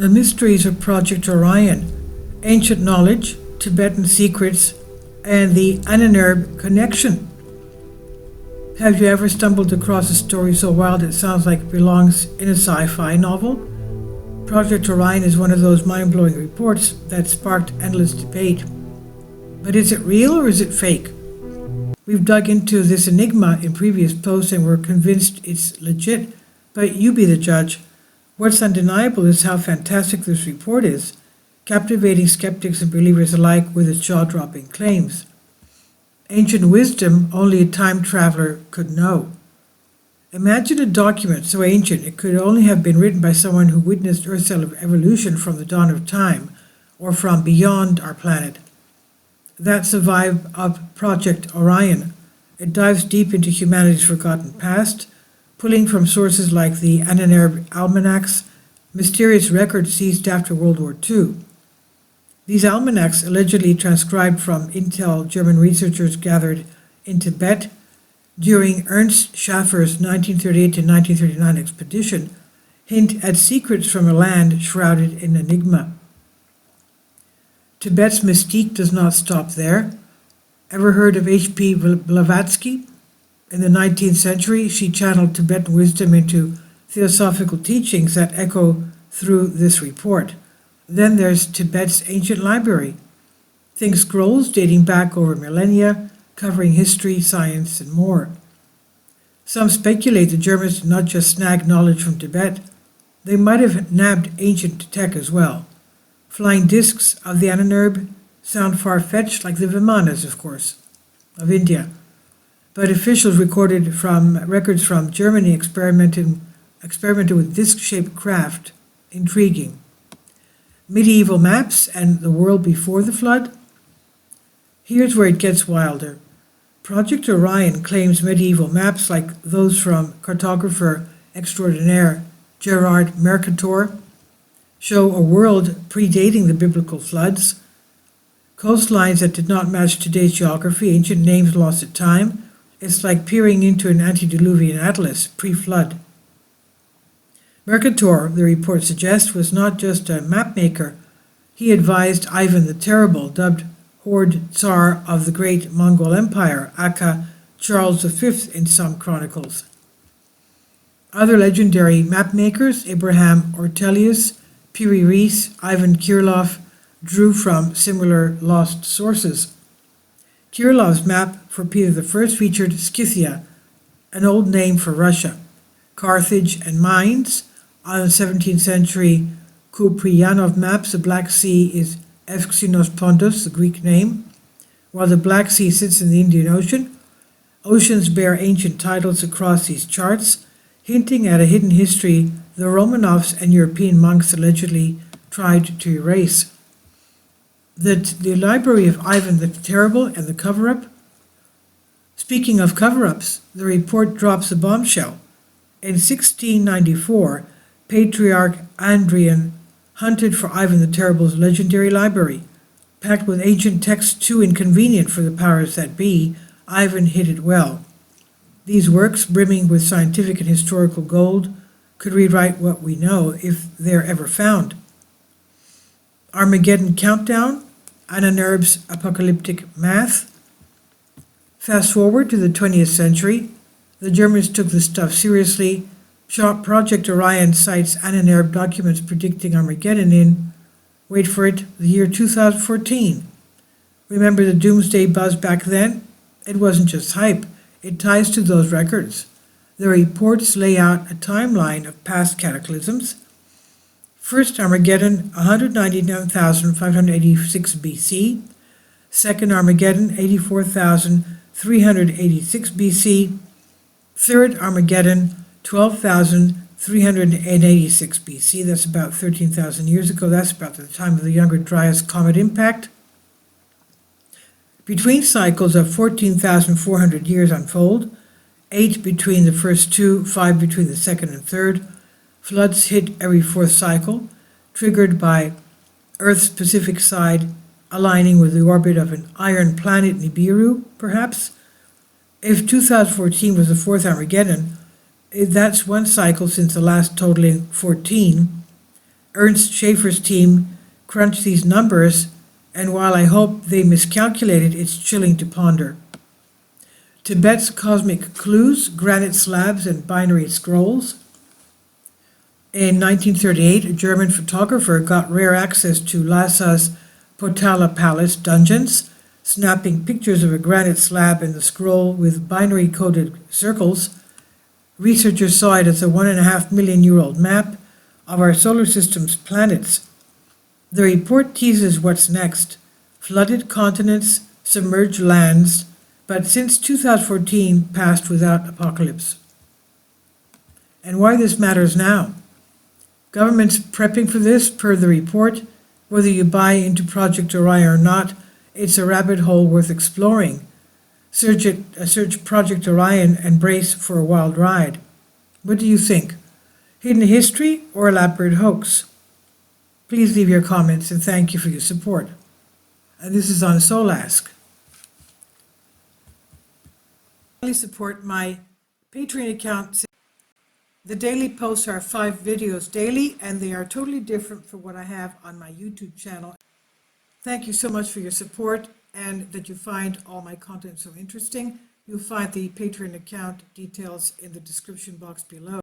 The Mysteries of Project Orion, Ancient Knowledge, Tibetan Secrets, and the Ahnenerbe Connection. Have you ever stumbled across a story so wild it sounds like it belongs in a sci-fi novel? Project Orion is one of those mind-blowing reports that sparked endless debate. But is it real or is it fake? We've dug into this enigma in previous posts and we're convinced it's legit, but you be the judge. What's undeniable is how fantastic this report is, captivating skeptics and believers alike with its jaw-dropping claims. Ancient wisdom only a time traveler could know. Imagine a document so ancient it could only have been written by someone who witnessed Earth's evolution from the dawn of time, or from beyond our planet. That's the vibe of Project Orion. It dives deep into humanity's forgotten past, pulling from sources like the Ahnenerbe almanacs, mysterious records seized after World War II. These almanacs, allegedly transcribed from intel German researchers gathered in Tibet during Ernst Schaffer's 1938 to 1939 expedition, hint at secrets from a land shrouded in enigma. Tibet's mystique does not stop there. Ever heard of H.P. Blavatsky? In the 19th century, she channeled Tibetan wisdom into theosophical teachings that echo through this report. Then there's Tibet's ancient library. Think scrolls dating back over millennia, covering history, science, and more. Some speculate the Germans did not just snag knowledge from Tibet, they might have nabbed ancient tech as well. Flying discs of the Ahnenerbe sound far-fetched, like the Vimanas, of course, of India. But officials recorded from records from Germany experimented with disc-shaped craft. Intriguing. Medieval maps and the world before the flood? Here's where it gets wilder. Project Orion claims medieval maps like those from cartographer extraordinaire Gerard Mercator show a world predating the biblical floods, coastlines that did not match today's geography, ancient names lost to time. It's like peering into an antediluvian atlas, pre-flood. Mercator, the report suggests, was not just a map maker. He advised Ivan the Terrible, dubbed Horde Tsar of the Great Mongol Empire, aka Charles V in some chronicles. Other legendary map makers, Abraham Ortelius, Piri Reis, Ivan Kirillov, drew from similar lost sources. Kirillov's map for Peter I featured Scythia, an old name for Russia, Carthage, and mines. On the 17th century Kupriyanov maps, the Black Sea is Evxinos Pontus, the Greek name, while the Black Sea sits in the Indian Ocean. Oceans bear ancient titles across these charts, hinting at a hidden history the Romanovs and European monks allegedly tried to erase. The library of Ivan the Terrible and the cover-up? Speaking of cover-ups, the report drops a bombshell. In 1694, Patriarch Andrian hunted for Ivan the Terrible's legendary library. Packed with ancient texts too inconvenient for the powers that be, Ivan hid it well. These works, brimming with scientific and historical gold, could rewrite what we know if they're ever found. Armageddon Countdown, Ahnenerbe's apocalyptic math. Fast forward to the 20th century, the Germans took the stuff seriously. Project Orion cites Ahnenerbe documents predicting Armageddon in, wait for it, the year 2014. Remember the doomsday buzz back then? It wasn't just hype, it ties to those records. The reports lay out a timeline of past cataclysms. First Armageddon, 199,586 BC. Second Armageddon, 84,386 BC. Third Armageddon, 12,386 BC. That's about 13,000 years ago. That's about the time of the Younger Dryas comet impact. Between cycles of 14,400 years unfold, 8 between the first two, 5 between the second and third. Floods hit every fourth cycle, triggered by Earth's Pacific side aligning with the orbit of an iron planet Nibiru, perhaps. If 2014 was the fourth Armageddon, that's one cycle since the last totaling 14. Ernst Schaefer's team crunched these numbers, and while I hope they miscalculated, it's chilling to ponder. Tibet's cosmic clues, granite slabs, and binary scrolls. In 1938, a German photographer got rare access to Lhasa's Potala Palace dungeons, snapping pictures of a granite slab and the scroll with binary coded circles. Researchers saw it as a 1.5 million year old map of our solar system's planets. The report teases what's next: flooded continents, submerged lands, but since 2014 passed without apocalypse. And why this matters now? Governments prepping for this, per the report. Whether you buy into Project Orion or not, it's a rabbit hole worth exploring. Search Project Orion and brace for a wild ride. What do you think? Hidden history or elaborate hoax? Please leave your comments, and thank you for your support. And this is on Solask. Please support my Patreon account. The daily posts are 5 videos daily, and they are totally different from what I have on my YouTube channel. Thank you so much for your support, and that you find all my content so interesting. You'll find the Patreon account details in the description box below.